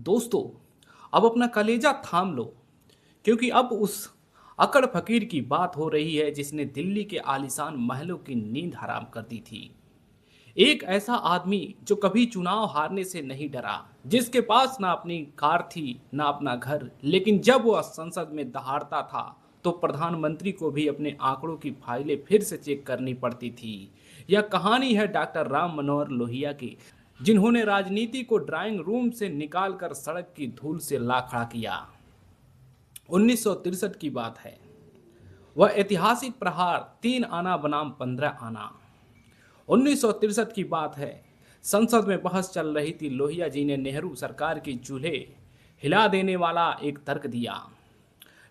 दोस्तों, अब अपना कलेजा थाम लो, क्योंकि अब उस अकड़ फकीर की बात हो रही है जिसने दिल्ली के आलीशान महलों की नींद हराम कर दी थी। एक ऐसा आदमी जो कभी चुनाव हारने से नहीं डरा, जिसके पास ना अपनी कार थी ना अपना घर, लेकिन जब वह संसद में दहाड़ता था तो प्रधानमंत्री को भी अपने आंकड़ों की फाइलें फिर से चेक करनी पड़ती थी। यह कहानी है डॉक्टर राम मनोहर लोहिया की, जिन्होंने राजनीति को ड्राइंग रूम से निकालकर सड़क की धूल से ला खड़ा किया। 1963 की बात है। वह ऐतिहासिक प्रहार 3 आना बनाम 15 आना। 1963 की बात है। संसद में बहस चल रही थी। लोहिया जी ने नेहरू सरकार की चूल्हे हिला देने वाला एक तर्क दिया।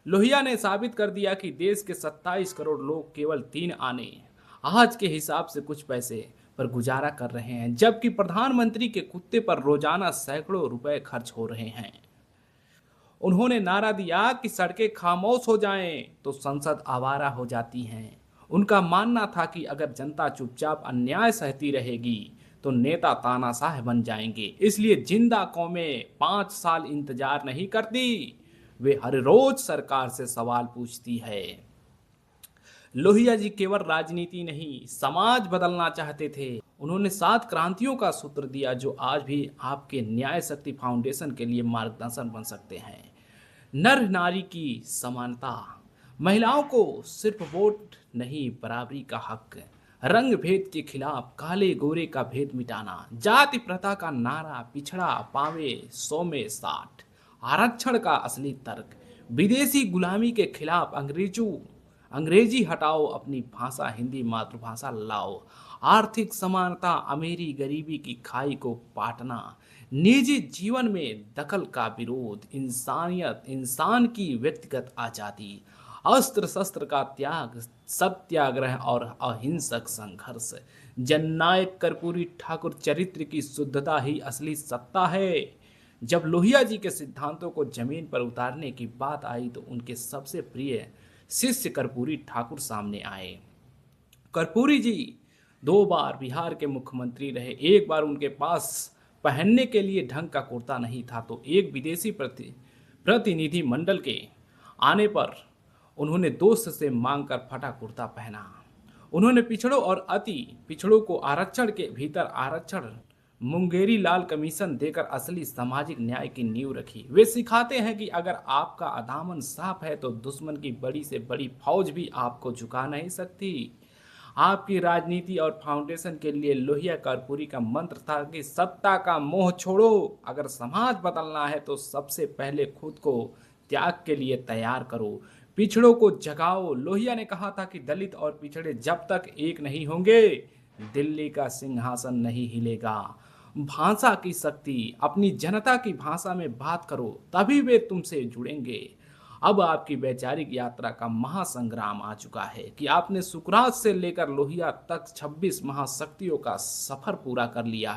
लोहिया ने साबित कर दिया कि देश के 27 करोड़ लोग केवल 3 आने आज के हिसाब से कुछ पैसे पर गुजारा कर रहे हैं, जबकि प्रधानमंत्री के कुत्ते पर रोजाना सैकड़ों रुपए खर्च हो रहे हैं। उन्होंने नारा दिया कि सड़कें खामोश हो जाएं तो संसद आवारा हो जाती हैं। उनका मानना था कि अगर जनता चुपचाप अन्याय सहती रहेगी तो नेता तानाशाह बन जाएंगे। इसलिए जिंदा कौमें 5 साल इंतजार नहीं करती, वे हर रोज सरकार से सवाल पूछती है। लोहिया जी केवल राजनीति नहीं, समाज बदलना चाहते थे। उन्होंने 7 क्रांतियों का सूत्र दिया जो आज भी आपके न्याय शक्ति फाउंडेशन के लिए मार्गदर्शन बन सकते हैं। नर नारी की समानता, महिलाओं को सिर्फ वोट नहीं बराबरी का हक, रंग भेद के खिलाफ काले गोरे का भेद मिटाना, जाति प्रथा का नारा, पिछड़ा पावे 100 में 60, आरक्षण का असली तर्क, विदेशी गुलामी के खिलाफ अंग्रेजी हटाओ, अपनी भाषा हिंदी मातृभाषा लाओ, आर्थिक समानता, अमीरी गरीबी की खाई को पाटना, निजी जीवन में दखल का विरोध, इंसानियत, इंसान की व्यक्तिगत आजादी, अस्त्र शस्त्र का त्याग, सत्याग्रह और अहिंसक संघर्ष, जननायक कर्पूरी ठाकुर चरित्र की शुद्धता ही असली सत्ता है। जब लोहिया जी के सिद्धांतों को जमीन पर उतारने की बात आई तो उनके सबसे प्रिय शिष्य कर्पूरी ठाकुर सामने आए। कर्पूरी जी 2 बार बिहार के मुख्यमंत्री रहे। एक बार उनके पास पहनने के लिए ढंग का कुर्ता नहीं था तो एक विदेशी प्रतिनिधि मंडल के आने पर उन्होंने दोस्त से मांगकर फटा कुर्ता पहना। उन्होंने पिछड़ों और अति पिछड़ों को आरक्षण के भीतर आरक्षण मुंगेरी लाल कमीशन देकर असली सामाजिक न्याय की नींव रखी। वे सिखाते हैं कि अगर आपका दामन साफ है तो दुश्मन की बड़ी से बड़ी फौज भी आपको झुका नहीं सकती। आपकी राजनीति और फाउंडेशन के लिए लोहिया कर्पूरी का मंत्र था कि सत्ता का मोह छोड़ो, अगर समाज बदलना है तो सबसे पहले खुद को त्याग के लिए तैयार करो, पिछड़ों को जगाओ। लोहिया ने कहा था कि दलित और पिछड़े जब तक एक नहीं होंगे दिल्ली का सिंहासन नहीं हिलेगा। भाषा की शक्ति, अपनी जनता की भाषा में बात करो तभी वे तुमसे जुड़ेंगे। अब आपकी वैचारिक यात्रा का महासंग्राम आ चुका है कि आपने सुकरात से लेकर लोहिया तक 26 महाशक्तियों का सफर पूरा कर लिया है।